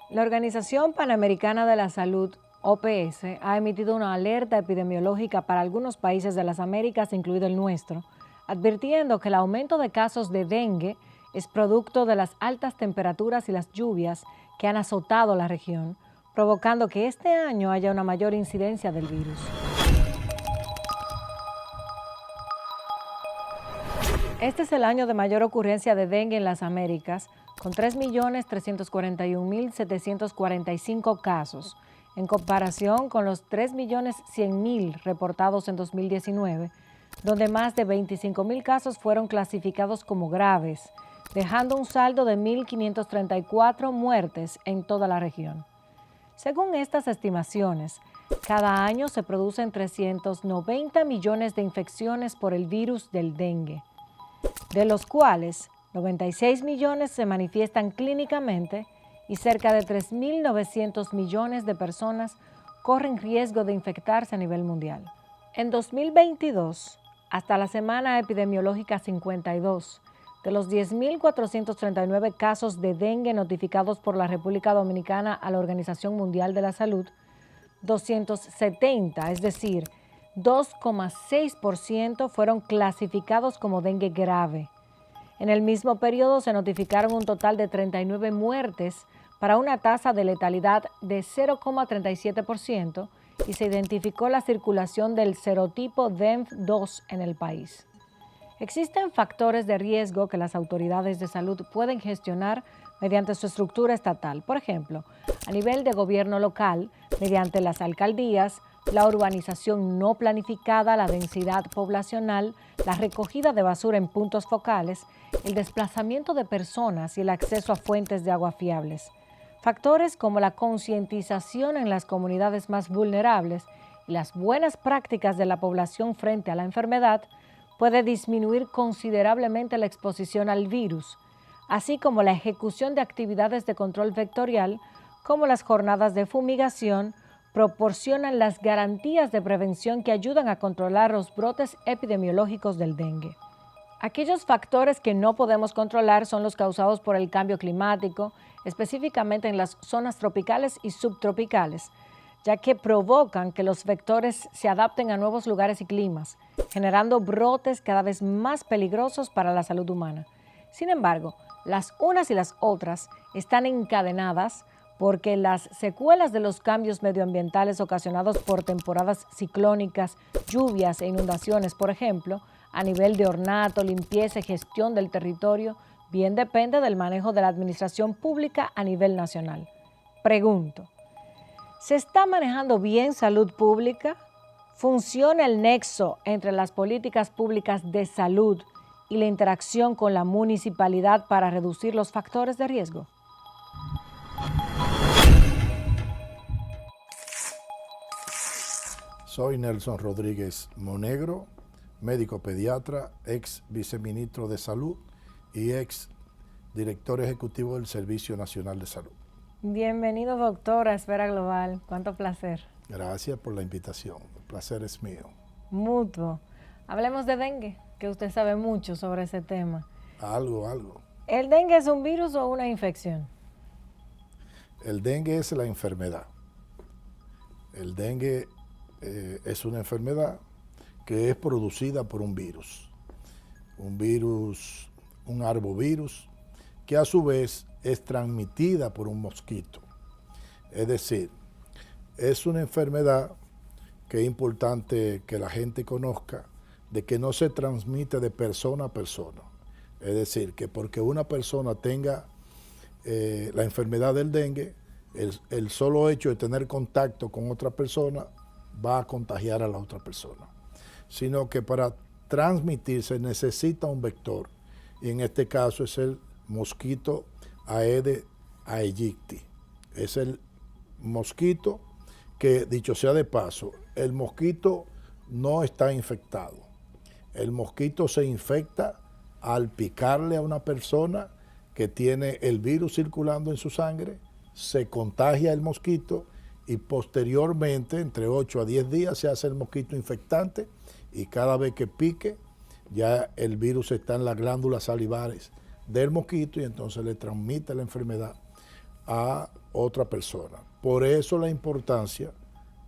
La Organización Panamericana de la Salud, OPS, ha emitido una alerta epidemiológica para algunos países de las Américas, incluido el nuestro, advirtiendo que el aumento de casos de dengue es producto de las altas temperaturas y las lluvias que han azotado la región, provocando que este año haya una mayor incidencia del virus. Este es el año de mayor ocurrencia de dengue en las Américas, con 3.341.745 casos, en comparación con los 3.100.000 reportados en 2019, donde más de 25.000 casos fueron clasificados como graves, dejando un saldo de 1.534 muertes en toda la región. Según estas estimaciones, cada año se producen 390 millones de infecciones por el virus del dengue, de los cuales 96 millones se manifiestan clínicamente y cerca de 3.900 millones de personas corren riesgo de infectarse a nivel mundial. En 2022, hasta la semana epidemiológica 52, de los 10.439 casos de dengue notificados por la República Dominicana a la Organización Mundial de la Salud, 270, es decir, 2,6% fueron clasificados como dengue grave. En el mismo periodo se notificaron un total de 39 muertes para una tasa de letalidad de 0,37% y se identificó la circulación del serotipo DEMF2 en el país. Existen factores de riesgo que las autoridades de salud pueden gestionar mediante su estructura estatal. Por ejemplo, a nivel de gobierno local, mediante las alcaldías, la urbanización no planificada, la densidad poblacional, la recogida de basura en puntos focales, el desplazamiento de personas y el acceso a fuentes de agua fiables. Factores como la concientización en las comunidades más vulnerables y las buenas prácticas de la población frente a la enfermedad puede disminuir considerablemente la exposición al virus, así como la ejecución de actividades de control vectorial, como las jornadas de fumigación, proporcionan las garantías de prevención que ayudan a controlar los brotes epidemiológicos del dengue. Aquellos factores que no podemos controlar son los causados por el cambio climático, específicamente en las zonas tropicales y subtropicales, ya que provocan que los vectores se adapten a nuevos lugares y climas, generando brotes cada vez más peligrosos para la salud humana. Sin embargo, las unas y las otras están encadenadas porque las secuelas de los cambios medioambientales ocasionados por temporadas ciclónicas, lluvias e inundaciones, por ejemplo, a nivel de ornato, limpieza y gestión del territorio, bien depende del manejo de la administración pública a nivel nacional. Pregunto, ¿se está manejando bien salud pública? ¿Funciona el nexo entre las políticas públicas de salud y la interacción con la municipalidad para reducir los factores de riesgo? Soy Nelson Rodríguez Monegro, médico pediatra, ex viceministro de Salud y ex director ejecutivo del Servicio Nacional de Salud. Bienvenido, doctor, a Esfera Global. Cuánto placer. Gracias por la invitación. El placer es mío. Mutuo. Hablemos de dengue, que usted sabe mucho sobre ese tema. Algo. ¿El dengue es un virus o una infección? El dengue es la enfermedad. El dengue es una enfermedad que es producida por un virus, un arbovirus, que a su vez es transmitida por un mosquito. Es decir, es una enfermedad que es importante que la gente conozca, de que no se transmite de persona a persona. Es decir, que porque una persona tenga la enfermedad del dengue, el solo hecho de tener contacto con otra persona va a contagiar a la otra persona, sino que para transmitirse necesita un vector, y en este caso es el mosquito Aedes aegypti. Es el mosquito que, dicho sea de paso, el mosquito no está infectado. El mosquito se infecta al picarle a una persona que tiene el virus circulando en su sangre, se contagia el mosquito y posteriormente, entre 8 a 10 días, se hace el mosquito infectante y cada vez que pique, ya el virus está en las glándulas salivares del mosquito y entonces le transmite la enfermedad a otra persona. Por eso la importancia,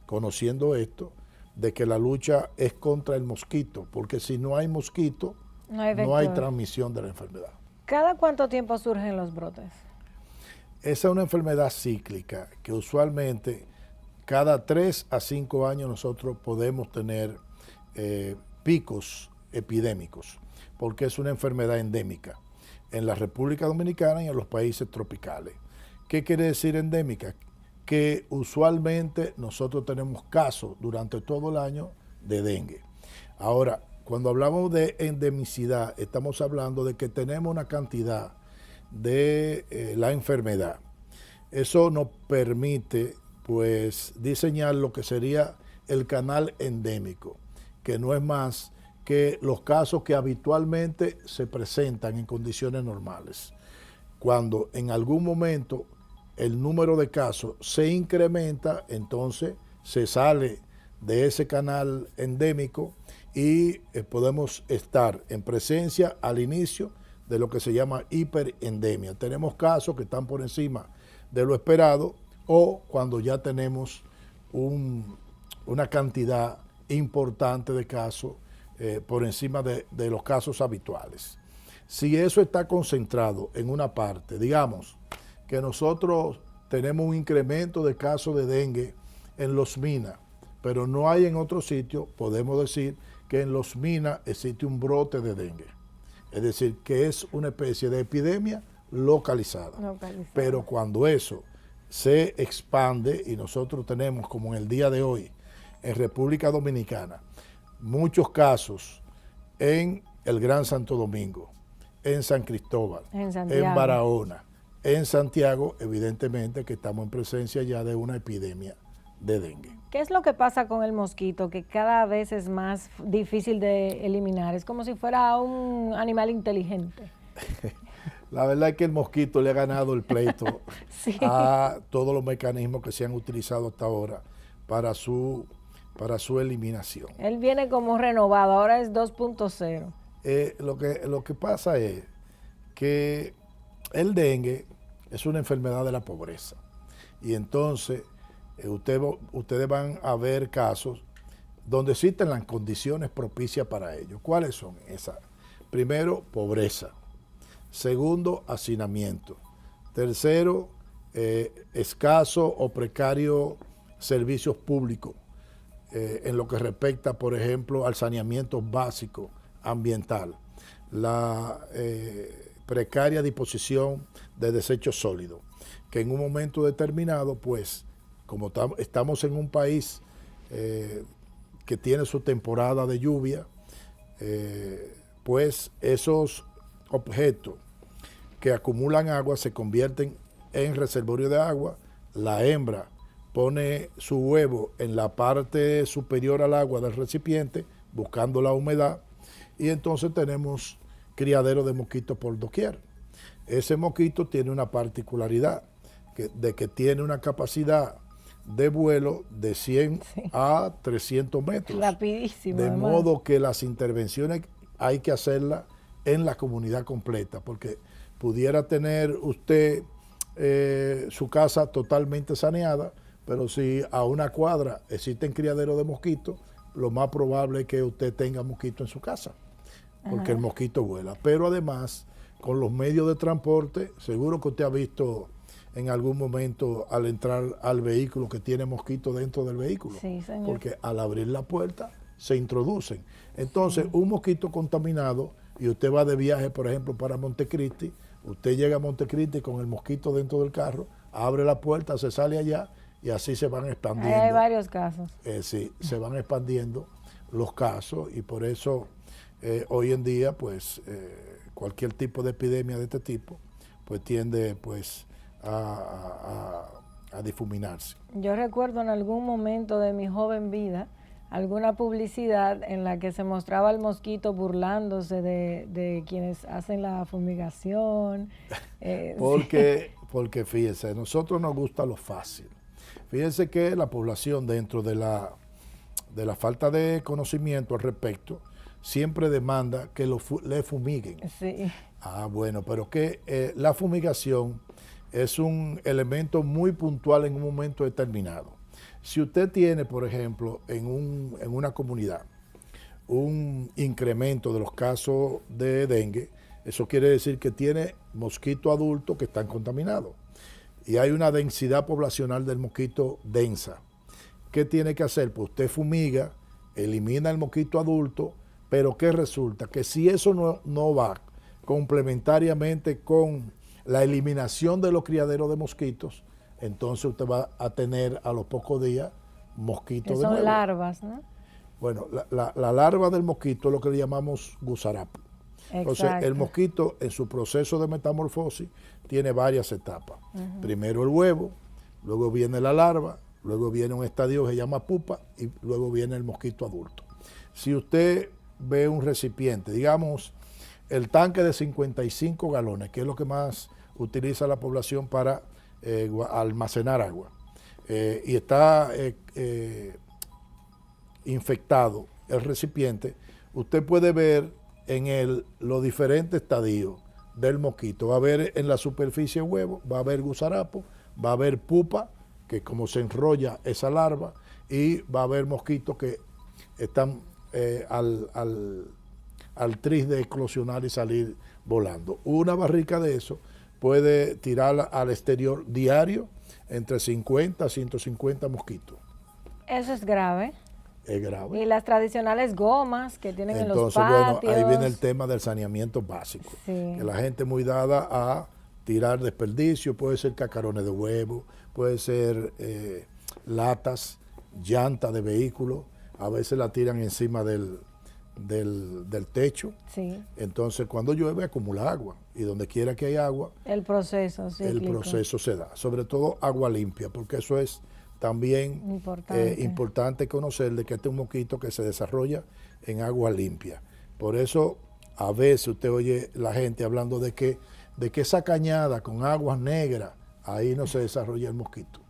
conociendo esto, de que la lucha es contra el mosquito, porque si no hay mosquito, no hay transmisión de la enfermedad. ¿Cada cuánto tiempo surgen los brotes? Esa es una enfermedad cíclica que usualmente cada 3 a 5 años nosotros podemos tener picos epidémicos, porque es una enfermedad endémica en la República Dominicana y en los países tropicales. ¿Qué quiere decir endémica? Que usualmente nosotros tenemos casos durante todo el año de dengue. Ahora, cuando hablamos de endemicidad, estamos hablando de que tenemos una cantidad de la enfermedad. Eso nos permite, pues, diseñar lo que sería el canal endémico, que no es más que los casos que habitualmente se presentan en condiciones normales. Cuando en algún momento el número de casos se incrementa, entonces se sale de ese canal endémico y podemos estar en presencia al inicio de lo que se llama hiperendemia. Tenemos casos que están por encima de lo esperado o cuando ya tenemos una cantidad importante de casos por encima de los casos habituales. Si eso está concentrado en una parte, digamos que nosotros tenemos un incremento de casos de dengue en Los Minas, pero no hay en otro sitio, podemos decir que en Los Minas existe un brote de dengue. Es decir, que es una especie de epidemia localizada. Pero cuando eso se expande y nosotros tenemos, como en el día de hoy, en República Dominicana, muchos casos en el Gran Santo Domingo, en San Cristóbal, en Barahona, en Santiago, evidentemente que estamos en presencia ya de una epidemia de dengue. ¿Qué es lo que pasa con el mosquito que cada vez es más difícil de eliminar? Es como si fuera un animal inteligente. La verdad es que el mosquito le ha ganado el pleito sí. a todos los mecanismos que se han utilizado hasta ahora para su eliminación. Él viene como renovado, ahora es 2.0. Lo que pasa es que el dengue es una enfermedad de la pobreza y entonces ustedes van a ver casos donde existen las condiciones propicias para ello. ¿Cuáles son esas? Primero, pobreza. Segundo, hacinamiento. Tercero, escaso o precario servicios públicos en lo que respecta, por ejemplo, al saneamiento básico ambiental. La precaria disposición de desechos sólidos, que en un momento determinado, pues, como estamos en un país que tiene su temporada de lluvia, pues esos objetos que acumulan agua se convierten en reservorio de agua. La hembra pone su huevo en la parte superior al agua del recipiente, buscando la humedad, y entonces tenemos criadero de mosquitos por doquier. Ese mosquito tiene una particularidad, de que tiene una capacidad de vuelo de 100 a 300 metros. Rapidísimo. De modo que las intervenciones hay que hacerlas en la comunidad completa, porque pudiera tener usted su casa totalmente saneada, pero si a una cuadra existen criaderos de mosquitos, lo más probable es que usted tenga mosquitos en su casa, porque el mosquito vuela. Pero además, con los medios de transporte, seguro que usted ha visto en algún momento al entrar al vehículo que tiene mosquitos dentro del vehículo, sí, señor. Porque al abrir la puerta se introducen. Entonces, un mosquito contaminado, y usted va de viaje, por ejemplo, para Montecristi, usted llega a Montecristi con el mosquito dentro del carro, abre la puerta, se sale allá y así se van expandiendo. Hay varios casos. Sí, se van expandiendo los casos y por eso hoy en día, pues, cualquier tipo de epidemia de este tipo, pues tiende, pues, a difuminarse. Yo recuerdo en algún momento de mi joven vida alguna publicidad en la que se mostraba el mosquito burlándose de quienes hacen la fumigación. Porque fíjense, a nosotros nos gusta lo fácil. Fíjense que la población, dentro de la falta de conocimiento al respecto, siempre demanda que le fumiguen. Sí. Bueno, pero que la fumigación es un elemento muy puntual en un momento determinado. Si usted tiene, por ejemplo, en una comunidad un incremento de los casos de dengue, eso quiere decir que tiene mosquitos adultos que están contaminados. Y hay una densidad poblacional del mosquito densa. ¿Qué tiene que hacer? Pues usted fumiga, elimina el mosquito adulto, pero ¿qué resulta? Que si eso no va complementariamente con la eliminación de los criaderos de mosquitos, entonces usted va a tener a los pocos días mosquitos de nuevo. Son larvas, ¿no? Bueno, la larva del mosquito es lo que le llamamos gusarapo. Entonces, el mosquito en su proceso de metamorfosis tiene varias etapas. Primero el huevo, luego viene la larva, luego viene un estadio que se llama pupa y luego viene el mosquito adulto. Si usted ve un recipiente, digamos, el tanque de 55 galones, que es lo que más utiliza la población para almacenar agua, y está infectado el recipiente, usted puede ver en él los diferentes estadios del mosquito. Va a haber en la superficie huevo, va a haber gusarapo, va a haber pupa, que es como se enrolla esa larva, y va a haber mosquitos que están al tris de eclosionar y salir volando. Una barrica de eso puede tirar al exterior diario entre 50 a 150 mosquitos. Eso es grave. Es grave. Y las tradicionales gomas que tienen entonces, en los patios. Bueno, ahí viene el tema del saneamiento básico. Sí. Que la gente es muy dada a tirar desperdicio, puede ser cacarones de huevo, puede ser latas, llantas de vehículos, a veces la tiran encima del techo. Sí. Entonces, cuando llueve acumula agua y donde quiera que hay agua, el proceso se da. Sobre todo agua limpia, porque eso es también importante conocer de que este es un mosquito que se desarrolla en agua limpia. Por eso a veces usted oye la gente hablando de que esa cañada con aguas negras, ahí no se desarrolla el mosquito.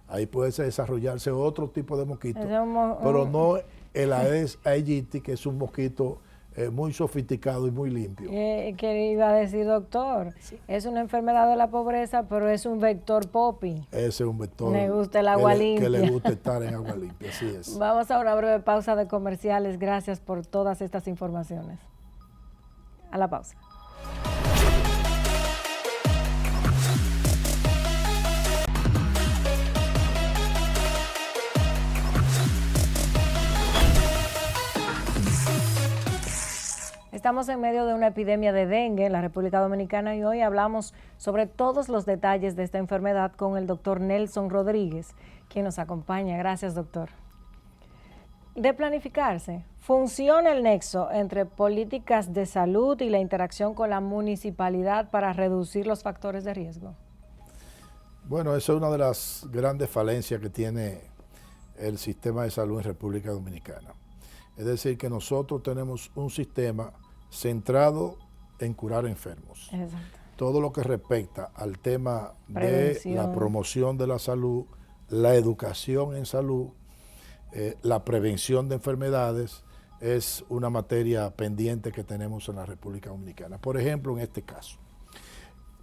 Ahí puede desarrollarse otro tipo de mosquito, pero no el Aedes aegypti, que es un mosquito muy sofisticado y muy limpio. ¿Qué iba a decir, doctor? Sí. Es una enfermedad de la pobreza, pero es un vector popi. Ese es un vector. Me gusta el agua limpia. Que le gusta estar en agua limpia, así es. Vamos a una breve pausa de comerciales. Gracias por todas estas informaciones. A la pausa. Estamos en medio de una epidemia de dengue en la República Dominicana y hoy hablamos sobre todos los detalles de esta enfermedad con el doctor Nelson Rodríguez, quien nos acompaña. Gracias, doctor. De planificarse, ¿funciona el nexo entre políticas de salud y la interacción con la municipalidad para reducir los factores de riesgo? Bueno, esa es una de las grandes falencias que tiene el sistema de salud en República Dominicana. Es decir, que nosotros tenemos un sistema centrado en curar enfermos. Exacto. Todo lo que respecta al tema de la promoción de la salud, la educación en salud, la prevención de enfermedades, es una materia pendiente que tenemos en la República Dominicana. Por ejemplo, en este caso,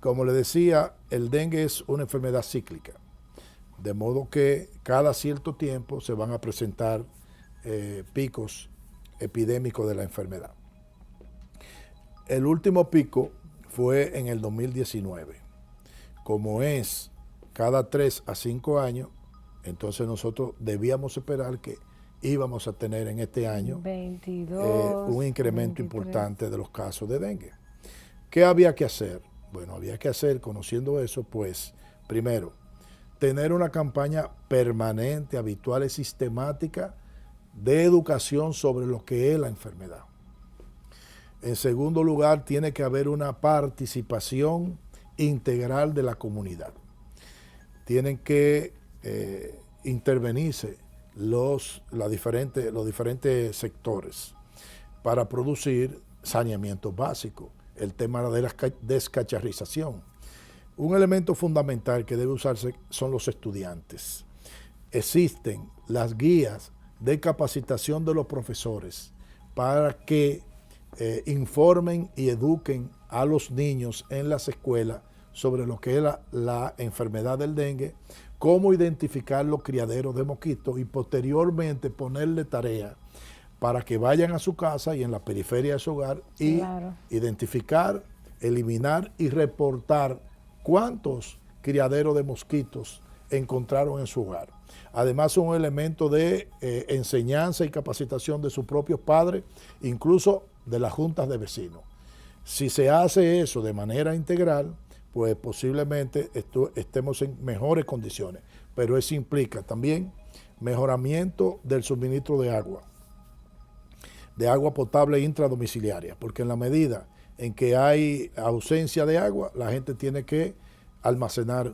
como le decía, el dengue es una enfermedad cíclica, de modo que cada cierto tiempo se van a presentar picos epidémicos de la enfermedad. El último pico fue en el 2019. Como es cada 3 a 5 años, entonces nosotros debíamos esperar que íbamos a tener en este año 22, un incremento 23. Importante de los casos de dengue. ¿Qué había que hacer? Bueno, había que hacer, conociendo eso, pues, primero, tener una campaña permanente, habitual y sistemática de educación sobre lo que es la enfermedad. En segundo lugar, tiene que haber una participación integral de la comunidad. Tienen que intervenirse los diferentes sectores para producir saneamiento básico, el tema de la descacharrización. Un elemento fundamental que debe usarse son los estudiantes. Existen las guías de capacitación de los profesores para que informen y eduquen a los niños en las escuelas sobre lo que es la enfermedad del dengue, cómo identificar los criaderos de mosquitos y posteriormente ponerle tarea para que vayan a su casa y en la periferia de su hogar y identificar, eliminar y reportar cuántos criaderos de mosquitos encontraron en su hogar. Además, son un elemento de enseñanza y capacitación de sus propios padres, incluso de las juntas de vecinos. Si se hace eso de manera integral, pues posiblemente estemos en mejores condiciones. Pero eso implica también mejoramiento del suministro de agua potable intradomiciliaria, porque en la medida en que hay ausencia de agua, la gente tiene que almacenar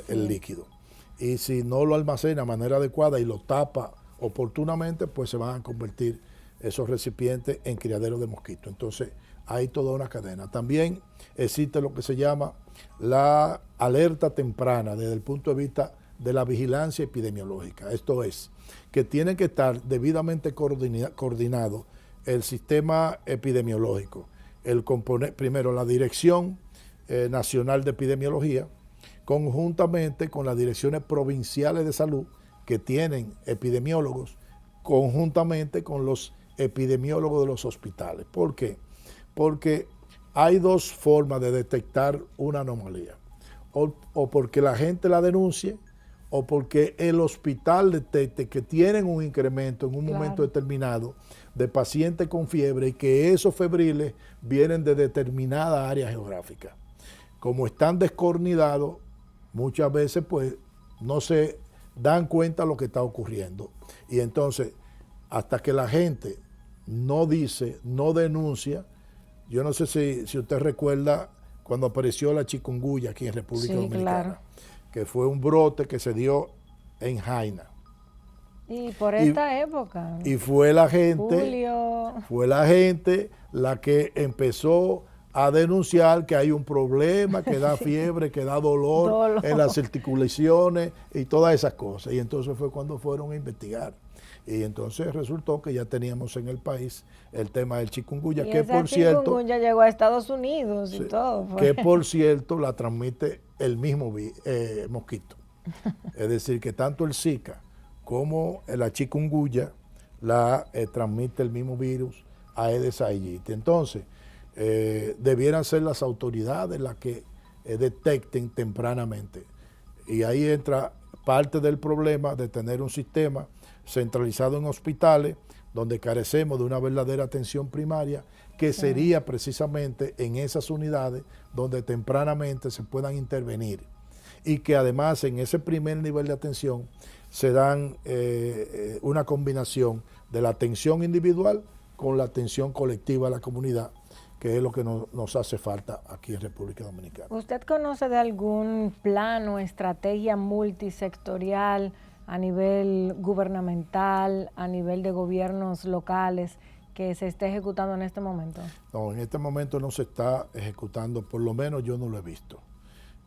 el líquido. Y si no lo almacena de manera adecuada y lo tapa oportunamente, pues se van a convertir esos recipientes en criaderos de mosquitos. Entonces, hay toda una cadena. También existe lo que se llama la alerta temprana desde el punto de vista de la vigilancia epidemiológica. Esto es, que tiene que estar debidamente coordinado el sistema epidemiológico. Primero, la Dirección Nacional de Epidemiología, conjuntamente con las direcciones provinciales de salud, que tienen epidemiólogos, conjuntamente con los epidemiólogos de los hospitales. ¿Por qué? Porque hay dos formas de detectar una anomalía. O porque la gente la denuncie, o porque el hospital detecte que tienen un incremento en un momento determinado de pacientes con fiebre y que esos febriles vienen de determinada área geográfica. Como están descoordinados, muchas veces pues no se dan cuenta de lo que está ocurriendo. Y entonces, hasta que la gente no dice, no denuncia, yo no sé si usted recuerda cuando apareció la chikungunya aquí en República Dominicana, que fue un brote que se dio en Jaina. Y por esta época. Y fue la gente la que empezó a denunciar que hay un problema, que da fiebre, que da dolor en las articulaciones y todas esas cosas. Y entonces fue cuando fueron a investigar. Y entonces resultó que ya teníamos en el país el tema del chikungunya, que por cierto... chikungunya llegó a Estados Unidos y todo. Que por cierto la transmite el mismo mosquito. Es decir, que tanto el Zika como la chikungunya la transmite el mismo virus Aedes aegypti. Entonces, debieran ser las autoridades las que detecten tempranamente. Y ahí entra parte del problema de tener un sistema centralizado en hospitales donde carecemos de una verdadera atención primaria, que sería precisamente en esas unidades donde tempranamente se puedan intervenir y que además en ese primer nivel de atención se dan una combinación de la atención individual con la atención colectiva a la comunidad, que es lo que nos hace falta aquí en República Dominicana. ¿Usted conoce de algún plan o estrategia multisectorial a nivel gubernamental, a nivel de gobiernos locales, que se esté ejecutando en este momento? No, en este momento no se está ejecutando, por lo menos yo no lo he visto.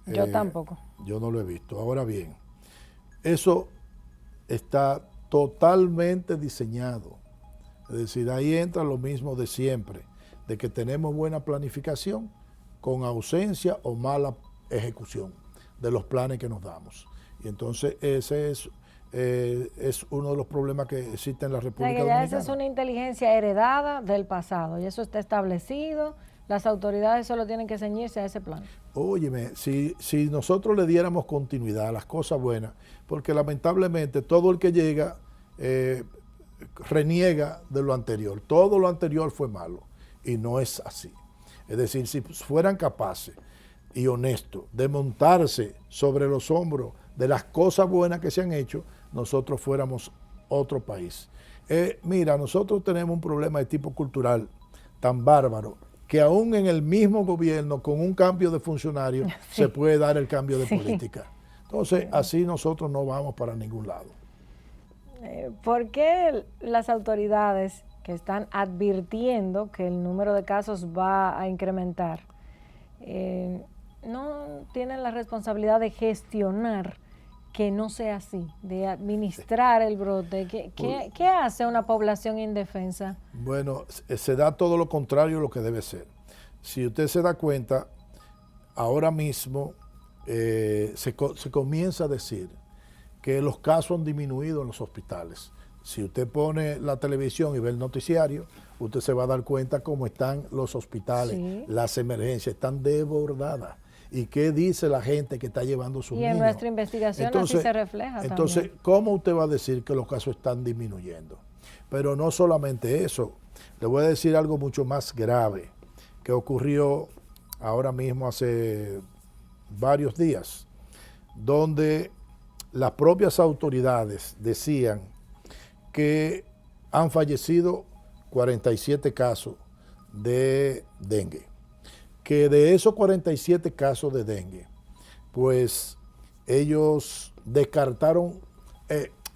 Yo tampoco. Yo no lo he visto. Ahora bien, eso está totalmente diseñado. Es decir, ahí entra lo mismo de siempre, de que tenemos buena planificación con ausencia o mala ejecución de los planes que nos damos. Y entonces ese es uno de los problemas que existen en la República Dominicana. Esa es una inteligencia heredada del pasado y eso está establecido. Las autoridades solo tienen que ceñirse a ese plan. Óyeme, si nosotros le diéramos continuidad a las cosas buenas, porque lamentablemente todo el que llega reniega de lo anterior. Todo lo anterior fue malo y no es así. Es decir, si fueran capaces y honestos de montarse sobre los hombros de las cosas buenas que se han hecho, nosotros fuéramos otro país. Mira, nosotros tenemos un problema de tipo cultural tan bárbaro que aún en el mismo gobierno, con un cambio de funcionario, se puede dar el cambio de política. Entonces, así nosotros no vamos para ningún lado. ¿Por qué las autoridades que están advirtiendo que el número de casos va a incrementar no tienen la responsabilidad de gestionar que no sea así, de administrar el brote? ¿Qué hace una población indefensa? Bueno, se da todo lo contrario a lo que debe ser. Si usted se da cuenta, ahora mismo se comienza a decir que los casos han disminuido en los hospitales. Si usted pone la televisión y ve el noticiario, usted se va a dar cuenta cómo están los hospitales, Sí. las emergencias, están desbordadas. ¿Y qué dice la gente que está llevando sus niños? Y en nuestra investigación así se refleja Entonces, también. ¿cómo usted va a decir que los casos están disminuyendo? Pero no solamente eso, le voy a decir algo mucho más grave que ocurrió ahora mismo hace varios días, donde las propias autoridades decían que han fallecido 47 casos de dengue, que de esos 47 casos de dengue, pues ellos descartaron,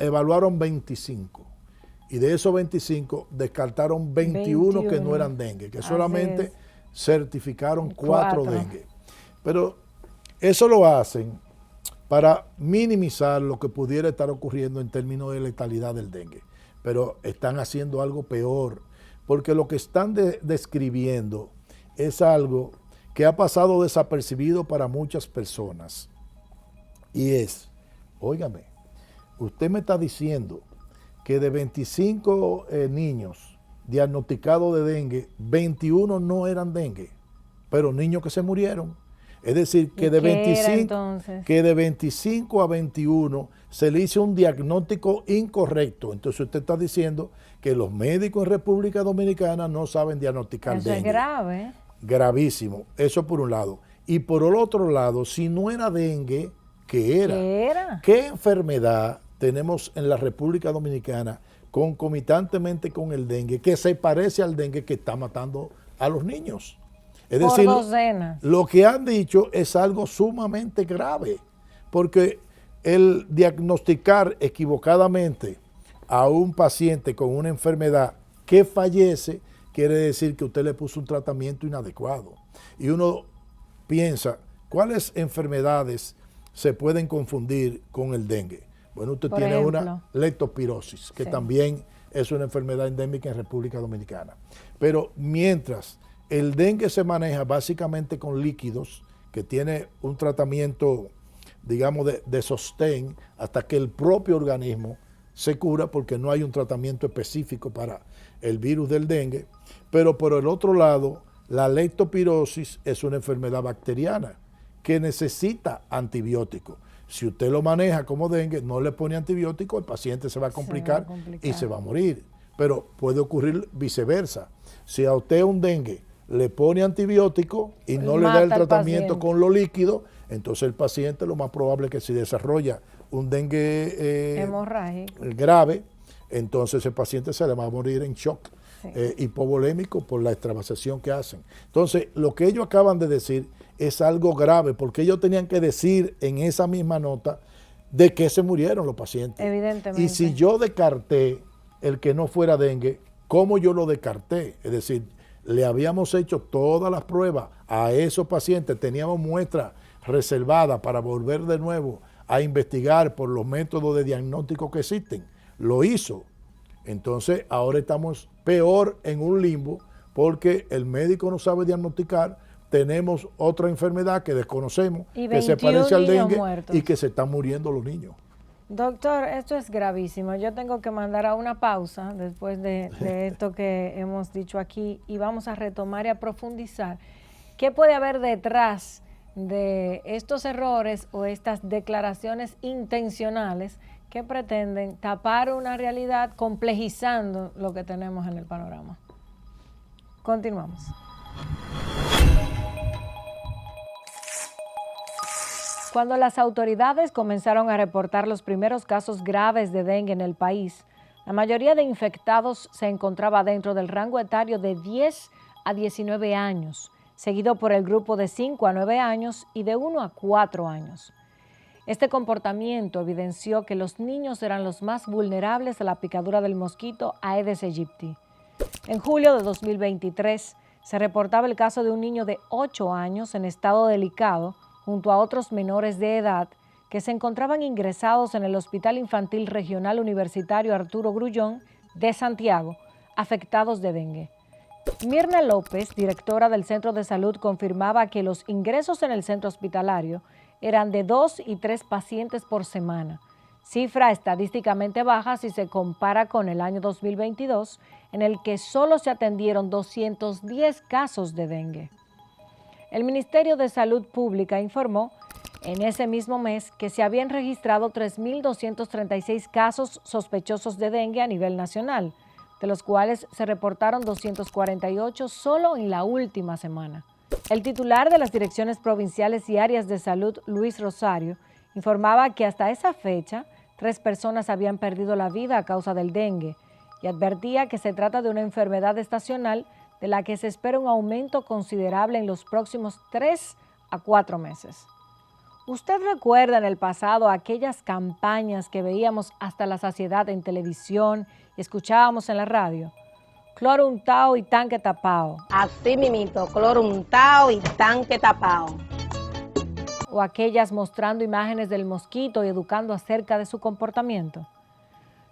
evaluaron 25, y de esos 25 descartaron 21 que no eran dengue, que solamente certificaron 4 dengue. Pero eso lo hacen para minimizar lo que pudiera estar ocurriendo en términos de letalidad del dengue. Pero están haciendo algo peor, porque lo que están describiendo es algo que ha pasado desapercibido para muchas personas. Y es, óigame, usted me está diciendo que de 25 niños diagnosticados de dengue, 21 no eran dengue, pero niños que se murieron. Es decir, que de 25 a 21 se le hizo un diagnóstico incorrecto. Entonces usted está diciendo que los médicos en República Dominicana no saben diagnosticar dengue. Eso es grave. Gravísimo. Eso por un lado. Y por el otro lado, si no era dengue, ¿qué era? ¿Qué era? ¿Qué enfermedad tenemos en la República Dominicana concomitantemente con el dengue que se parece al dengue que está matando a los niños? Es decir, docenas. Lo que han dicho es algo sumamente grave, porque el diagnosticar equivocadamente a un paciente con una enfermedad que fallece quiere decir que usted le puso un tratamiento inadecuado. Y uno piensa, ¿cuáles enfermedades se pueden confundir con el dengue? Bueno, usted tiene una leptospirosis, que también es una enfermedad endémica en República Dominicana. Pero mientras el dengue se maneja básicamente con líquidos, que tiene un tratamiento, digamos, de sostén hasta que el propio organismo se cura, porque no hay un tratamiento específico para el virus del dengue. Pero por el otro lado, la leptospirosis es una enfermedad bacteriana que necesita antibióticos. Si usted lo maneja como dengue, no le pone antibiótico, el paciente se va a complicar y se va a morir. Pero puede ocurrir viceversa. Si a usted un dengue le pone antibiótico y no le da el tratamiento con lo líquido, entonces el paciente lo más probable es que si desarrolla un dengue grave, entonces el paciente se le va a morir en shock hipovolémico por la extravasación que hacen. Entonces, lo que ellos acaban de decir es algo grave, porque ellos tenían que decir en esa misma nota de qué se murieron los pacientes. Evidentemente. Y si yo descarté el que no fuera dengue, ¿cómo yo lo descarté? Es decir, le habíamos hecho todas las pruebas a esos pacientes, teníamos muestras reservadas para volver de nuevo a investigar por los métodos de diagnóstico que existen. Lo hizo. Entonces, ahora estamos peor en un limbo porque el médico no sabe diagnosticar, tenemos otra enfermedad que desconocemos, que se parece al dengue y que se están muriendo los niños. Doctor, esto es gravísimo. Yo tengo que mandar a una pausa después de esto que hemos dicho aquí y vamos a retomar y a profundizar. ¿Qué puede haber detrás de estos errores o estas declaraciones intencionales que pretenden tapar una realidad complejizando lo que tenemos en el panorama? Continuamos. Cuando las autoridades comenzaron a reportar los primeros casos graves de dengue en el país, la mayoría de infectados se encontraba dentro del rango etario de 10 a 19 años, seguido por el grupo de 5 a 9 años y de 1 a 4 años. Este comportamiento evidenció que los niños eran los más vulnerables a la picadura del mosquito Aedes aegypti. En julio de 2023 se reportaba el caso de un niño de 8 años en estado delicado junto a otros menores de edad que se encontraban ingresados en el Hospital Infantil Regional Universitario Arturo Grullón de Santiago, afectados de dengue. Mirna López, directora del Centro de Salud, confirmaba que los ingresos en el centro hospitalario eran de 2 y 3 pacientes por semana, cifra estadísticamente baja si se compara con el año 2022, en el que solo se atendieron 210 casos de dengue. El Ministerio de Salud Pública informó en ese mismo mes que se habían registrado 3.236 casos sospechosos de dengue a nivel nacional, de los cuales se reportaron 248 solo en la última semana. El titular de las direcciones provinciales y áreas de salud, Luis Rosario, informaba que hasta esa fecha 3 personas habían perdido la vida a causa del dengue y advertía que se trata de una enfermedad estacional de la que se espera un aumento considerable en los próximos 3 a 4 meses. ¿Usted recuerda en el pasado aquellas campañas que veíamos hasta la saciedad en televisión y escuchábamos en la radio? Cloro untado y tanque tapado. Así mimito, cloro untado y tanque tapado. O aquellas mostrando imágenes del mosquito y educando acerca de su comportamiento.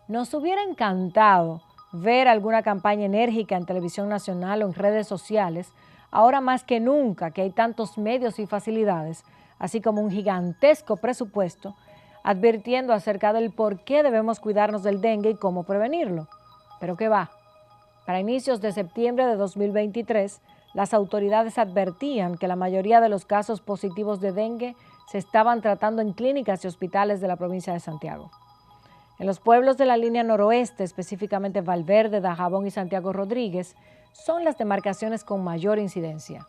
Nos hubiera encantado ver alguna campaña enérgica en televisión nacional o en redes sociales, ahora más que nunca que hay tantos medios y facilidades, así como un gigantesco presupuesto, advirtiendo acerca del por qué debemos cuidarnos del dengue y cómo prevenirlo. Pero ¿qué va? Para inicios de septiembre de 2023, las autoridades advertían que la mayoría de los casos positivos de dengue se estaban tratando en clínicas y hospitales de la provincia de Santiago. En los pueblos de la línea noroeste, específicamente Valverde, Dajabón y Santiago Rodríguez, son las demarcaciones con mayor incidencia.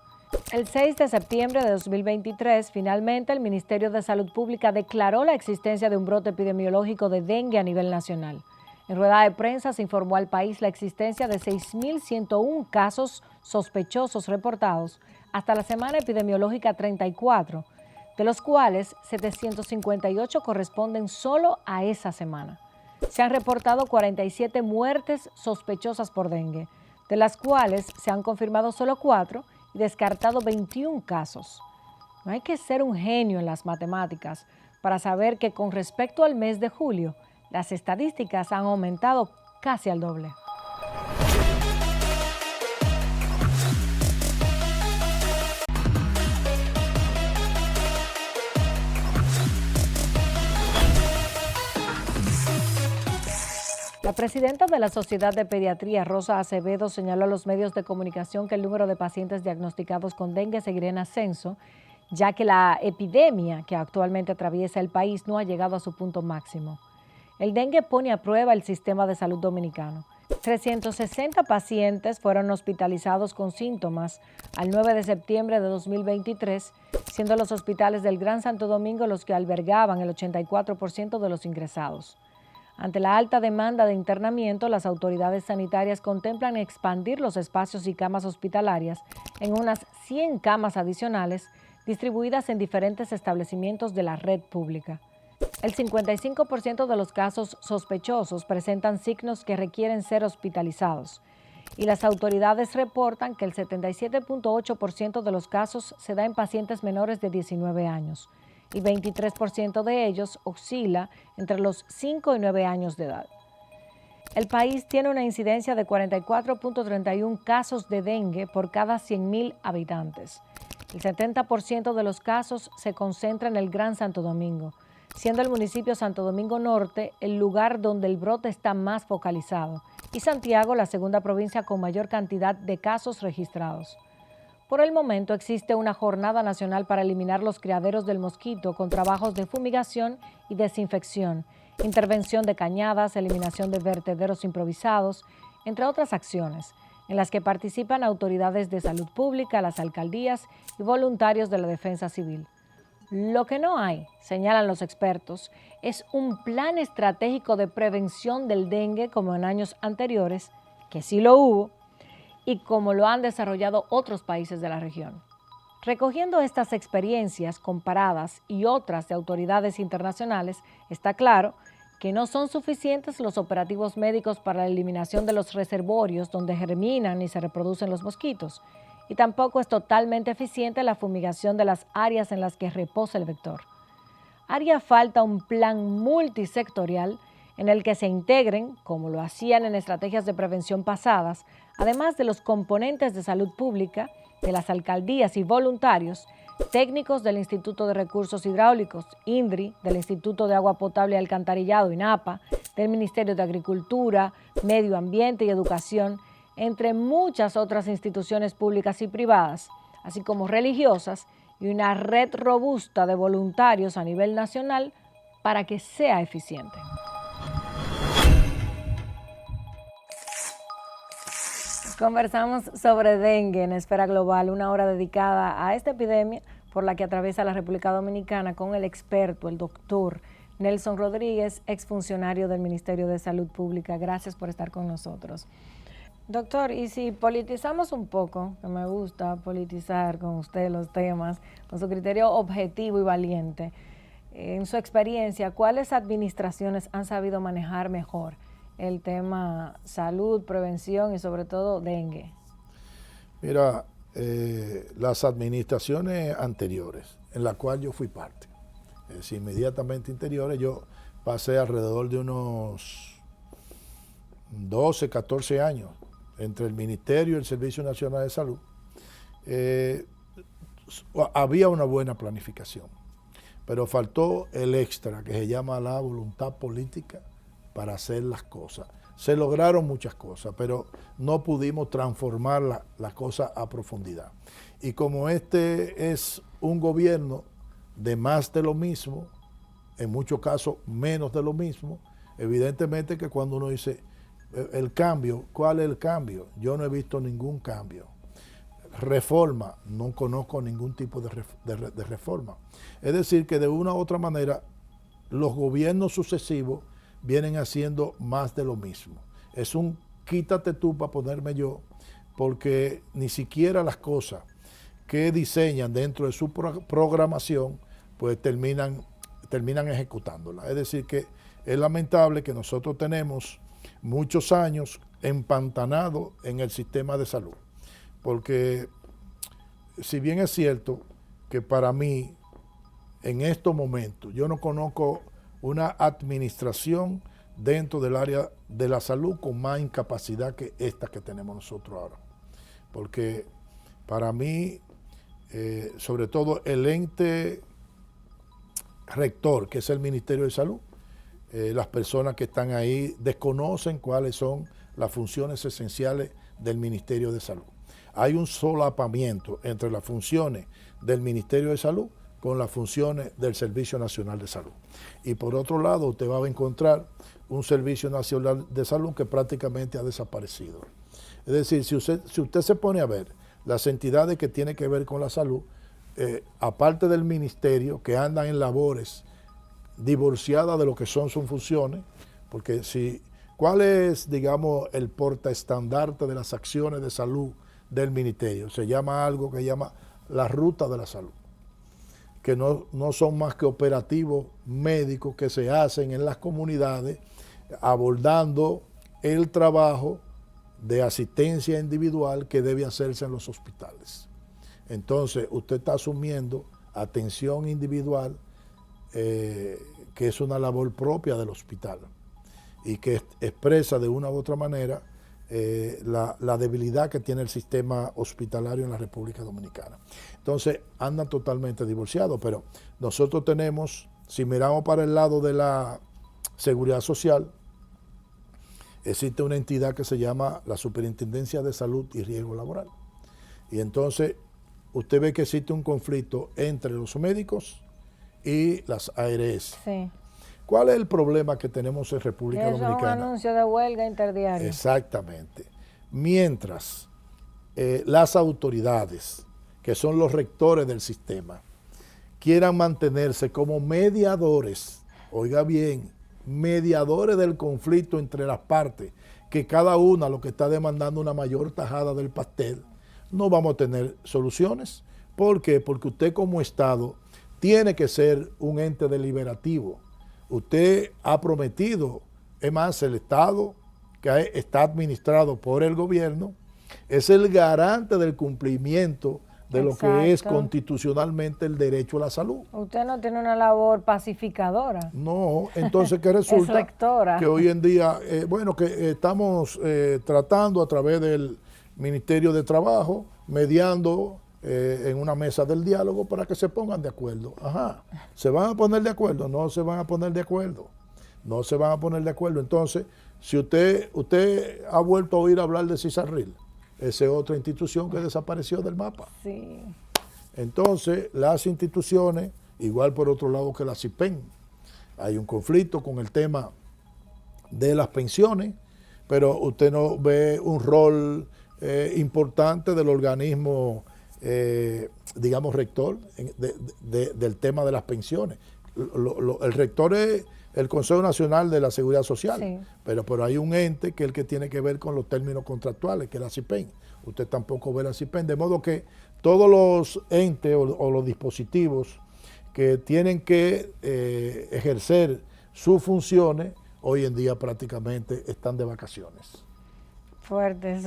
El 6 de septiembre de 2023, finalmente el Ministerio de Salud Pública declaró la existencia de un brote epidemiológico de dengue a nivel nacional. En rueda de prensa se informó al país la existencia de 6.101 casos sospechosos reportados hasta la semana epidemiológica 34, de los cuales 758 corresponden solo a esa semana. Se han reportado 47 muertes sospechosas por dengue, de las cuales se han confirmado solo 4 y descartado 21 casos. No hay que ser un genio en las matemáticas para saber que con respecto al mes de julio, las estadísticas han aumentado casi al doble. La presidenta de la Sociedad de Pediatría, Rosa Acevedo, señaló a los medios de comunicación que el número de pacientes diagnosticados con dengue seguirá en ascenso, ya que la epidemia que actualmente atraviesa el país no ha llegado a su punto máximo. El dengue pone a prueba el sistema de salud dominicano. 360 pacientes fueron hospitalizados con síntomas al 9 de septiembre de 2023, siendo los hospitales del Gran Santo Domingo los que albergaban el 84% de los ingresados. Ante la alta demanda de internamiento, las autoridades sanitarias contemplan expandir los espacios y camas hospitalarias en unas 100 camas adicionales distribuidas en diferentes establecimientos de la red pública. El 55% de los casos sospechosos presentan signos que requieren ser hospitalizados y las autoridades reportan que el 77.8% de los casos se da en pacientes menores de 19 años y 23% de ellos oscila entre los 5 y 9 años de edad. El país tiene una incidencia de 44.31 casos de dengue por cada 100.000 habitantes. El 70% de los casos se concentra en el Gran Santo Domingo, siendo el municipio Santo Domingo Norte el lugar donde el brote está más focalizado y Santiago la segunda provincia con mayor cantidad de casos registrados. Por el momento existe una jornada nacional para eliminar los criaderos del mosquito con trabajos de fumigación y desinfección, intervención de cañadas, eliminación de vertederos improvisados, entre otras acciones, en las que participan autoridades de salud pública, las alcaldías y voluntarios de la defensa civil. Lo que no hay, señalan los expertos, es un plan estratégico de prevención del dengue como en años anteriores, que sí lo hubo, y como lo han desarrollado otros países de la región. Recogiendo estas experiencias comparadas y otras de autoridades internacionales, está claro que no son suficientes los operativos médicos para la eliminación de los reservorios donde germinan y se reproducen los mosquitos, y tampoco es totalmente eficiente la fumigación de las áreas en las que reposa el vector. Haría falta un plan multisectorial en el que se integren, como lo hacían en estrategias de prevención pasadas, además de los componentes de salud pública, de las alcaldías y voluntarios, técnicos del Instituto de Recursos Hidráulicos, INDRI, del Instituto de Agua Potable y Alcantarillado, INAPA, del Ministerio de Agricultura, Medio Ambiente y Educación, entre muchas otras instituciones públicas y privadas, así como religiosas, y una red robusta de voluntarios a nivel nacional para que sea eficiente. Conversamos sobre dengue en Esfera Global, una hora dedicada a esta epidemia por la que atraviesa la República Dominicana con el experto, el doctor Nelson Rodríguez, exfuncionario del Ministerio de Salud Pública. Gracias por estar con nosotros. Doctor, y si politizamos un poco, que me gusta politizar con usted los temas, con su criterio objetivo y valiente, en su experiencia, ¿cuáles administraciones han sabido manejar mejor el tema salud, prevención y sobre todo dengue? Mira, las administraciones anteriores, en la cual yo fui parte, es decir, inmediatamente anteriores, yo pasé alrededor de unos 12, 14 años entre el Ministerio y el Servicio Nacional de Salud. Había una buena planificación, pero faltó el extra que se llama la voluntad política para hacer las cosas. Se lograron muchas cosas, pero no pudimos transformar la cosa a profundidad. Y como este es un gobierno de más de lo mismo, en muchos casos menos de lo mismo, evidentemente que cuando uno dice el cambio, ¿cuál es el cambio? Yo no he visto ningún cambio. Reforma, no conozco ningún tipo de reforma. Es decir, que de una u otra manera los gobiernos sucesivos vienen haciendo más de lo mismo. Es un quítate tú para ponerme yo, porque ni siquiera las cosas que diseñan dentro de su programación, pues terminan ejecutándolas. Es decir, que es lamentable que nosotros tenemos muchos años empantanados en el sistema de salud, porque si bien es cierto que para mí, en estos momentos, yo no conozco una administración dentro del área de la salud con más incapacidad que esta que tenemos nosotros ahora. Porque para mí, sobre todo el ente rector, que es el Ministerio de Salud, las personas que están ahí desconocen cuáles son las funciones esenciales del Ministerio de Salud. Hay un solapamiento entre las funciones del Ministerio de Salud con las funciones del Servicio Nacional de Salud. Y por otro lado, usted va a encontrar un Servicio Nacional de Salud que prácticamente ha desaparecido. Es decir, si usted se pone a ver las entidades que tienen que ver con la salud, aparte del ministerio, que andan en labores divorciadas de lo que son sus funciones, porque ¿cuál es, digamos, el portaestandarte de las acciones de salud del ministerio? Se llama algo que llama la ruta de la salud, que no son más que operativos médicos que se hacen en las comunidades abordando el trabajo de asistencia individual que debe hacerse en los hospitales. Entonces, usted está asumiendo atención individual, que es una labor propia del hospital y que expresa de una u otra manera la debilidad que tiene el sistema hospitalario en la República Dominicana. Entonces, andan totalmente divorciados, pero nosotros tenemos, si miramos para el lado de la seguridad social, existe una entidad que se llama la Superintendencia de Salud y Riesgo Laboral. Y entonces, usted ve que existe un conflicto entre los médicos y las ARS. Sí. ¿Cuál es el problema que tenemos en República Dominicana? Es un anuncio de huelga interdiaria. Exactamente. Mientras las autoridades, que son los rectores del sistema, quieran mantenerse como mediadores, oiga bien, mediadores del conflicto entre las partes, que cada una lo que está demandando una mayor tajada del pastel, no vamos a tener soluciones. ¿Por qué? Porque usted como Estado tiene que ser un ente deliberativo. Usted ha prometido, es más, el Estado que está administrado por el gobierno, es el garante del cumplimiento de lo que es Exacto. constitucionalmente el derecho a la salud. Usted no tiene una labor pacificadora. No, entonces ¿qué Es resulta? rectora. Que hoy en día, que estamos tratando a través del Ministerio de Trabajo, mediando en una mesa del diálogo para que se pongan de acuerdo. Ajá, ¿se van a poner de acuerdo? No se van a poner de acuerdo. No se van a poner de acuerdo. Entonces, si usted ha vuelto a oír hablar de CISARRIL, esa es otra institución que desapareció del mapa. Sí. Entonces, las instituciones, igual por otro lado que la CIPEN, hay un conflicto con el tema de las pensiones, pero usted no ve un rol importante del organismo, digamos, rector del tema de las pensiones. El rector es el Consejo Nacional de la Seguridad Social, Sí. pero hay un ente que es el que tiene que ver con los términos contractuales, que es la CIPEN. Usted tampoco ve la CIPEN, de modo que todos los entes o los dispositivos que tienen que ejercer sus funciones, hoy en día prácticamente están de vacaciones. Fuertes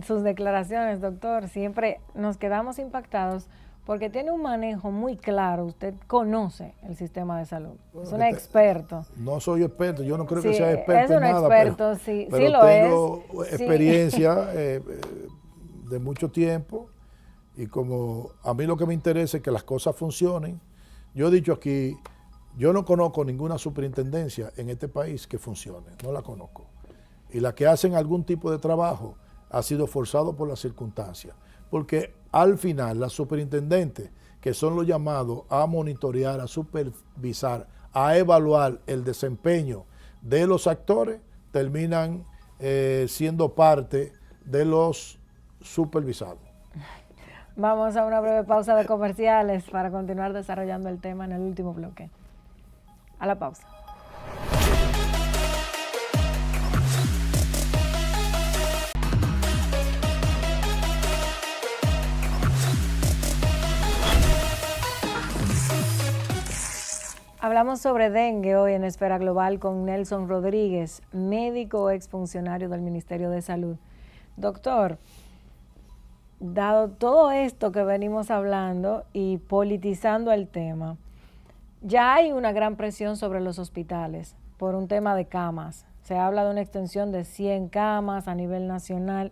sus declaraciones, doctor. Siempre nos quedamos impactados porque tiene un manejo muy claro. Usted conoce el sistema de salud. Es un experto. No soy experto, yo no creo Sí, que sea experto es en un nada, experto, sí, pero sí lo tengo es. Sí. experiencia de mucho tiempo, y como a mí lo que me interesa es que las cosas funcionen. Yo he dicho aquí, yo no conozco ninguna superintendencia en este país que funcione, no la conozco. Y las que hacen algún tipo de trabajo ha sido forzado por las circunstancias, porque al final las superintendentes, que son los llamados a monitorear, a supervisar, a evaluar el desempeño de los actores, terminan siendo parte de los supervisados. Vamos a una breve pausa de comerciales para continuar desarrollando el tema en el último bloque. A la pausa. Hablamos sobre dengue hoy en Esfera Global con Nelson Rodríguez, médico exfuncionario del Ministerio de Salud. Doctor, dado todo esto que venimos hablando y politizando el tema, ya hay una gran presión sobre los hospitales por un tema de camas. Se habla de una extensión de 100 camas a nivel nacional.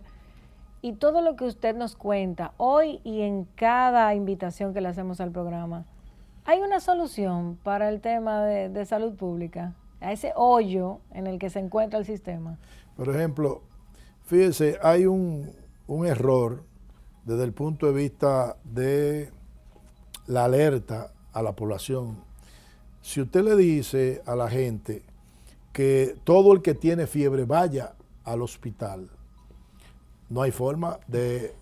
Y todo lo que usted nos cuenta hoy y en cada invitación que le hacemos al programa, ¿hay una solución para el tema de salud pública? A ese hoyo en el que se encuentra el sistema. Por ejemplo, fíjese, hay un error desde el punto de vista de la alerta a la población. Si usted le dice a la gente que todo el que tiene fiebre vaya al hospital, no hay forma de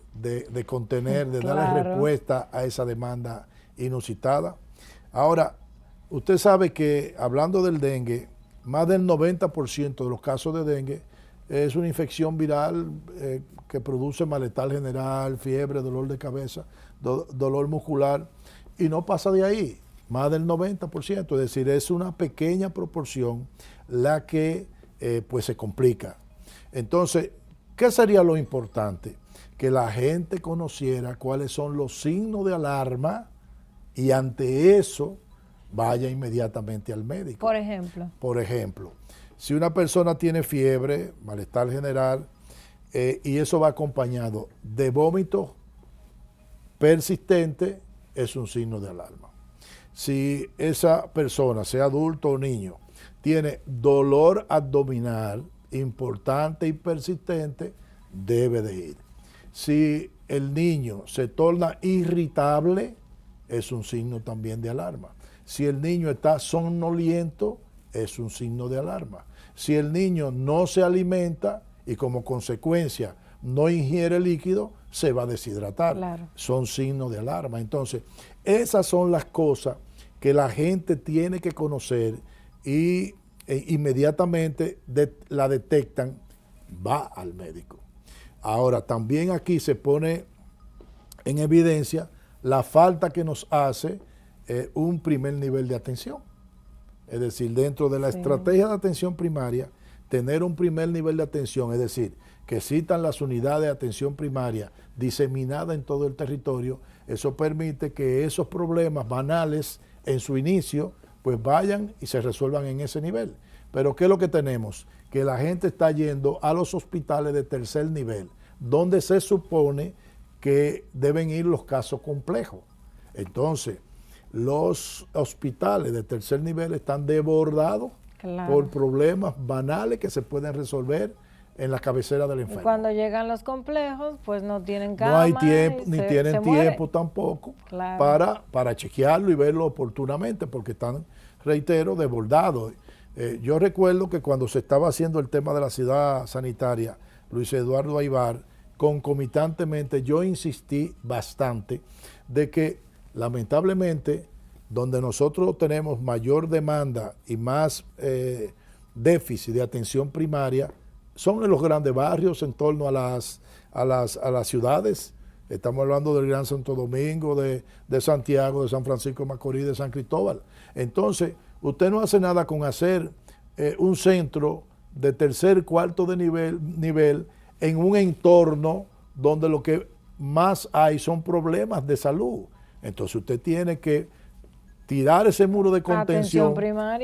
contener, de darle Claro. respuesta a esa demanda inusitada. Ahora, usted sabe que hablando del dengue, más del 90% de los casos de dengue es una infección viral que produce malestar general, fiebre, dolor de cabeza, dolor muscular, y no pasa de ahí, más del 90%, es decir, es una pequeña proporción la que pues se complica. Entonces, ¿qué sería lo importante? Que la gente conociera cuáles son los signos de alarma y ante eso vaya inmediatamente al médico. Por ejemplo. Por ejemplo, si una persona tiene fiebre, malestar general, y eso va acompañado de vómito persistente, es un signo de alarma. Si esa persona, sea adulto o niño, tiene dolor abdominal importante y persistente, debe de ir. Si el niño se torna irritable, es un signo también de alarma. Si el niño está somnoliento, es un signo de alarma. Si el niño no se alimenta y como consecuencia no ingiere líquido, se va a deshidratar. Claro. Son signos de alarma. Entonces, esas son las cosas que la gente tiene que conocer y inmediatamente la detectan, va al médico. Ahora, también aquí se pone en evidencia la falta que nos hace un primer nivel de atención. Es decir, dentro de la estrategia de atención primaria tener un primer nivel de atención, es decir, que existan las unidades de atención primaria diseminadas en todo el territorio, eso permite que esos problemas banales en su inicio pues vayan y se resuelvan en ese nivel. Pero ¿qué es lo que tenemos? Que la gente está yendo a los hospitales de tercer nivel, donde se supone que deben ir los casos complejos. Entonces, los hospitales de tercer nivel están desbordados por problemas banales que se pueden resolver en la cabecera del enfermo. Y cuando llegan los complejos, pues no tienen cama. No hay tiempo, ni tienen tiempo tampoco para chequearlo y verlo oportunamente, porque están, reitero, desbordados. Yo recuerdo que cuando se estaba haciendo el tema de la ciudad sanitaria, Luis Eduardo Aybar, concomitantemente yo insistí bastante de que lamentablemente donde nosotros tenemos mayor demanda y más déficit de atención primaria son en los grandes barrios en torno a las ciudades. Estamos hablando del Gran Santo Domingo, de Santiago, de San Francisco de Macorís, de San Cristóbal. Entonces, usted no hace nada con hacer un centro de tercer, cuarto de nivel en un entorno donde lo que más hay son problemas de salud. Entonces usted tiene que tirar ese muro de contención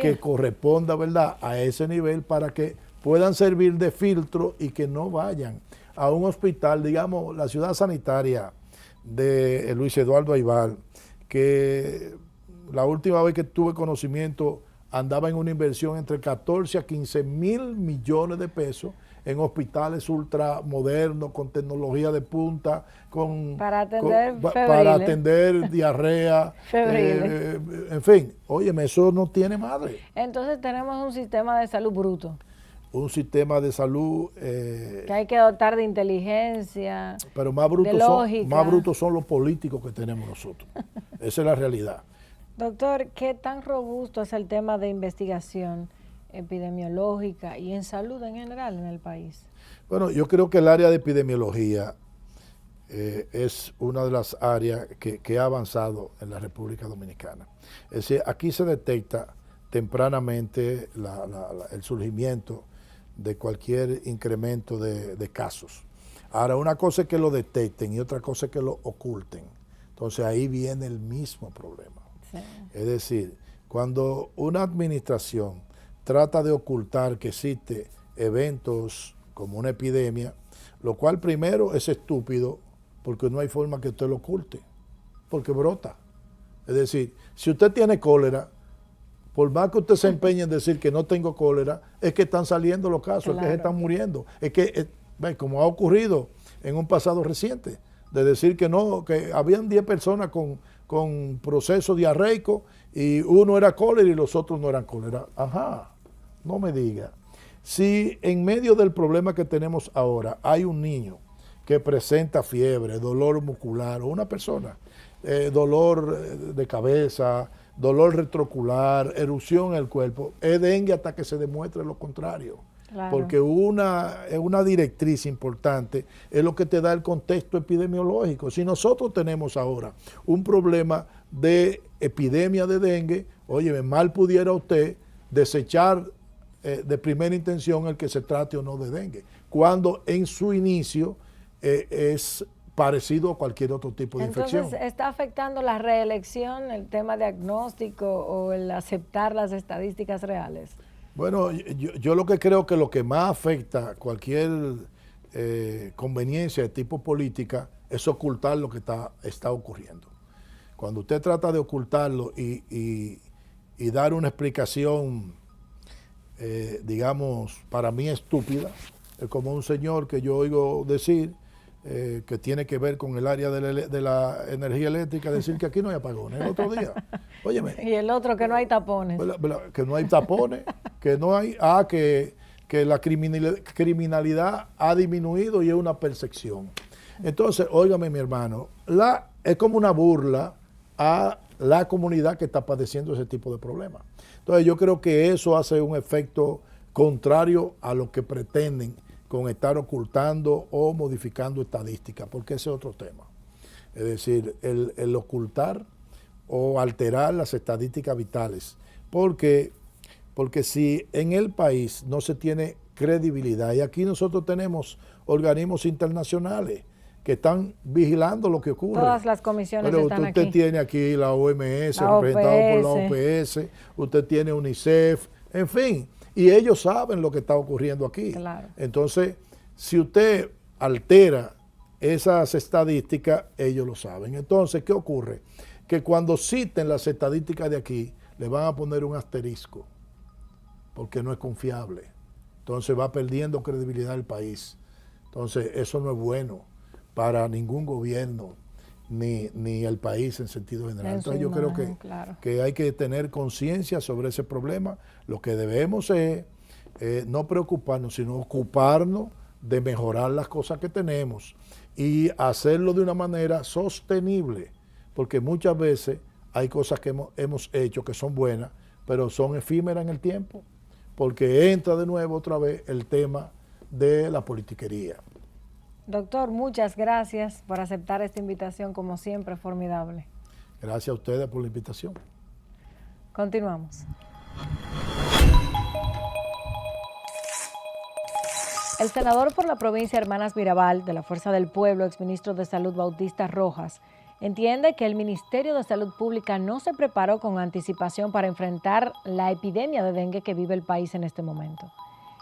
que corresponda, ¿verdad?, a ese nivel para que puedan servir de filtro y que no vayan a un hospital, digamos, la ciudad sanitaria de Luis Eduardo Aybar, que la última vez que tuve conocimiento andaba en una inversión entre 14 a 15 mil millones de pesos en hospitales ultramodernos, con tecnología de punta, para atender diarrea, en fin, óyeme, eso no tiene madre. Entonces tenemos un sistema de salud bruto. Un sistema de salud que hay que dotar de inteligencia, pero más brutos son los políticos que tenemos nosotros. Esa es la realidad. Doctor, ¿qué tan robusto es el tema de investigación epidemiológica y en salud en general en el país? Bueno, yo creo que el área de epidemiología es una de las áreas que ha avanzado en la República Dominicana. Es decir, aquí se detecta tempranamente el surgimiento de cualquier incremento de casos. Ahora, una cosa es que lo detecten y otra cosa es que lo oculten. Entonces ahí viene el mismo problema. Sí. Es decir, cuando una administración trata de ocultar que existe eventos como una epidemia, lo cual primero es estúpido porque no hay forma que usted lo oculte, porque brota. Es decir, si usted tiene cólera, por más que usted se empeñe en decir que no tengo cólera, es que están saliendo los casos, claro, es que se están muriendo. Es que, como ha ocurrido en un pasado reciente, de decir que no, que habían 10 personas con proceso diarreico y uno era cólera y los otros no eran cólera. Ajá, no me diga. Si en medio del problema que tenemos ahora hay un niño que presenta fiebre, dolor muscular, o una persona, dolor de cabeza, dolor retrocular, erupción en el cuerpo, es dengue hasta que se demuestre lo contrario. Claro. Porque una directriz importante es lo que te da el contexto epidemiológico. Si nosotros tenemos ahora un problema de epidemia de dengue, oye, mal pudiera usted desechar de primera intención el que se trate o no de dengue, cuando en su inicio es parecido a cualquier otro tipo de infección. Entonces, ¿está afectando la reelección, el tema diagnóstico o el aceptar las estadísticas reales? Bueno, yo lo que creo que lo que más afecta cualquier conveniencia de tipo política es ocultar lo que está ocurriendo. Cuando usted trata de ocultarlo y dar una explicación, digamos, para mí estúpida, es como un señor que yo oigo decir, que tiene que ver con el área de la energía eléctrica, decir que aquí no hay apagones. El otro día, óyeme. Y el otro, que no hay tapones. Que no hay tapones, que no hay, que la criminalidad ha disminuido y es una percepción. Entonces, óigame, mi hermano, es como una burla a la comunidad que está padeciendo ese tipo de problemas. Entonces, yo creo que eso hace un efecto contrario a lo que pretenden con estar ocultando o modificando estadísticas, porque ese es otro tema. Es decir, el ocultar o alterar las estadísticas vitales, porque porque si en el país no se tiene credibilidad, y aquí nosotros tenemos organismos internacionales que están vigilando lo que ocurre. Todas las comisiones pero están usted aquí. tiene aquí la OMS, La representado por la OPS. OPS, usted tiene UNICEF, en fin, y ellos saben lo que está ocurriendo aquí. Claro. Entonces, si usted altera esas estadísticas, ellos lo saben. Entonces, ¿qué ocurre? Que cuando citen las estadísticas de aquí, le van a poner un asterisco, porque no es confiable. Entonces va perdiendo credibilidad el país. Entonces, eso no es bueno para ningún gobierno, ni el país en sentido general. Entonces yo creo que hay que tener conciencia sobre ese problema. Lo que debemos es no preocuparnos, sino ocuparnos de mejorar las cosas que tenemos y hacerlo de una manera sostenible, porque muchas veces hay cosas que hemos hecho que son buenas, pero son efímeras en el tiempo, porque entra de nuevo otra vez el tema de la politiquería. Doctor, muchas gracias por aceptar esta invitación, como siempre, formidable. Gracias a ustedes por la invitación. Continuamos. El senador por la provincia Hermanas Mirabal, de la Fuerza del Pueblo, exministro de Salud Bautista Rojas, entiende que el Ministerio de Salud Pública no se preparó con anticipación para enfrentar la epidemia de dengue que vive el país en este momento.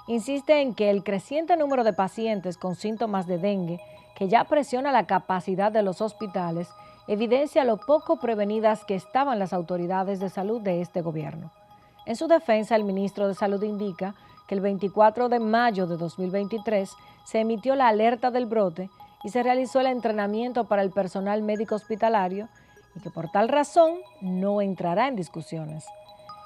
Insiste en que el creciente número de pacientes con síntomas de dengue, que ya presiona la capacidad de los hospitales, evidencia lo poco prevenidas que estaban las autoridades de salud de este gobierno. En su defensa, el ministro de Salud indica que el 24 de mayo de 2023 se emitió la alerta del brote y se realizó el entrenamiento para el personal médico hospitalario y que por tal razón no entrará en discusiones.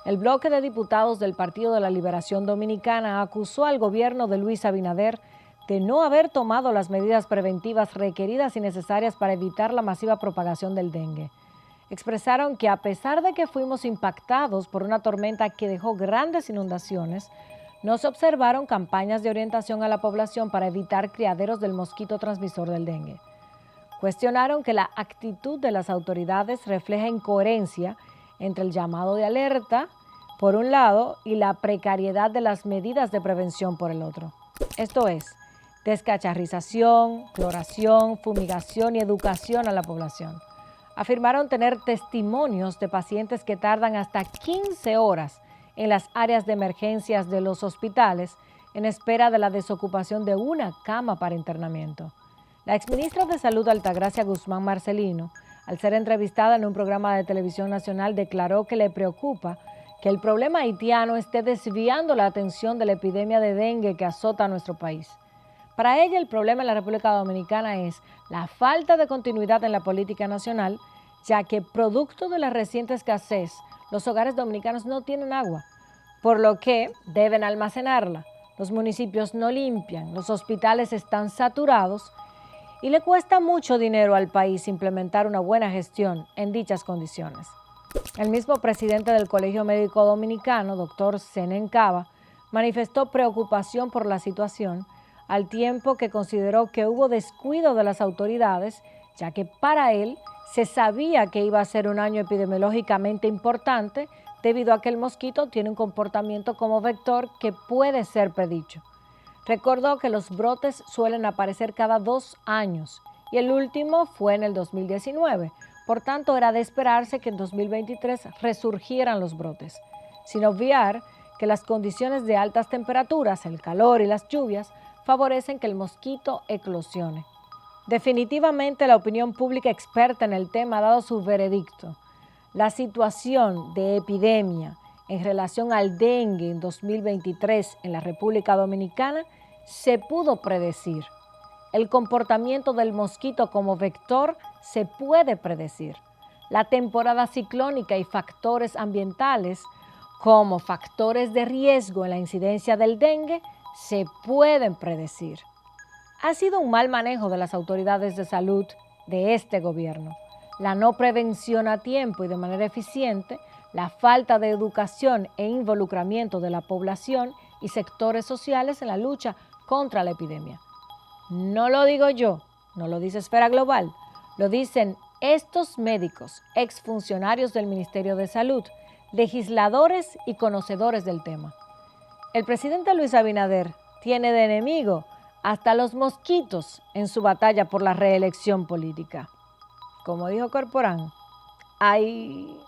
El bloque de diputados del Partido de la Liberación Dominicana acusó al gobierno de Luis Abinader de no haber tomado las medidas preventivas requeridas y necesarias para evitar la masiva propagación del dengue. Expresaron que a pesar de que fuimos impactados por una tormenta que dejó grandes inundaciones, no se observaron campañas de orientación a la población para evitar criaderos del mosquito transmisor del dengue. Cuestionaron que la actitud de las autoridades refleja incoherencia entre el llamado de alerta, por un lado, y la precariedad de las medidas de prevención por el otro. Esto es, descacharrización, cloración, fumigación y educación a la población. Afirmaron tener testimonios de pacientes que tardan hasta 15 horas en las áreas de emergencias de los hospitales en espera de la desocupación de una cama para internamiento. La exministra de Salud Altagracia Guzmán Marcelino, al ser entrevistada en un programa de televisión nacional, declaró que le preocupa que el problema haitiano esté desviando la atención de la epidemia de dengue que azota a nuestro país. Para ella, el problema en la República Dominicana es la falta de continuidad en la política nacional, ya que producto de la reciente escasez, los hogares dominicanos no tienen agua, por lo que deben almacenarla. Los municipios no limpian, los hospitales están saturados y le cuesta mucho dinero al país implementar una buena gestión en dichas condiciones. El mismo presidente del Colegio Médico Dominicano, doctor Senen Cava, manifestó preocupación por la situación, al tiempo que consideró que hubo descuido de las autoridades, ya que para él se sabía que iba a ser un año epidemiológicamente importante debido a que el mosquito tiene un comportamiento como vector que puede ser predicho. Recordó que los brotes suelen aparecer cada 2 años y el último fue en el 2019. Por tanto, era de esperarse que en 2023 resurgieran los brotes, sin obviar que las condiciones de altas temperaturas, el calor y las lluvias favorecen que el mosquito eclosione. Definitivamente, la opinión pública experta en el tema ha dado su veredicto. La situación de epidemia en relación al dengue en 2023 en la República Dominicana se pudo predecir. El comportamiento del mosquito como vector se puede predecir. La temporada ciclónica y factores ambientales como factores de riesgo en la incidencia del dengue se pueden predecir. Ha sido un mal manejo de las autoridades de salud de este gobierno, la no prevención a tiempo y de manera eficiente, la falta de educación e involucramiento de la población y sectores sociales en la lucha contra la epidemia. No lo digo yo, no lo dice Esfera Global, lo dicen estos médicos, exfuncionarios del Ministerio de Salud, legisladores y conocedores del tema. El presidente Luis Abinader tiene de enemigo hasta los mosquitos en su batalla por la reelección política. Como dijo Corporán, ¡ay!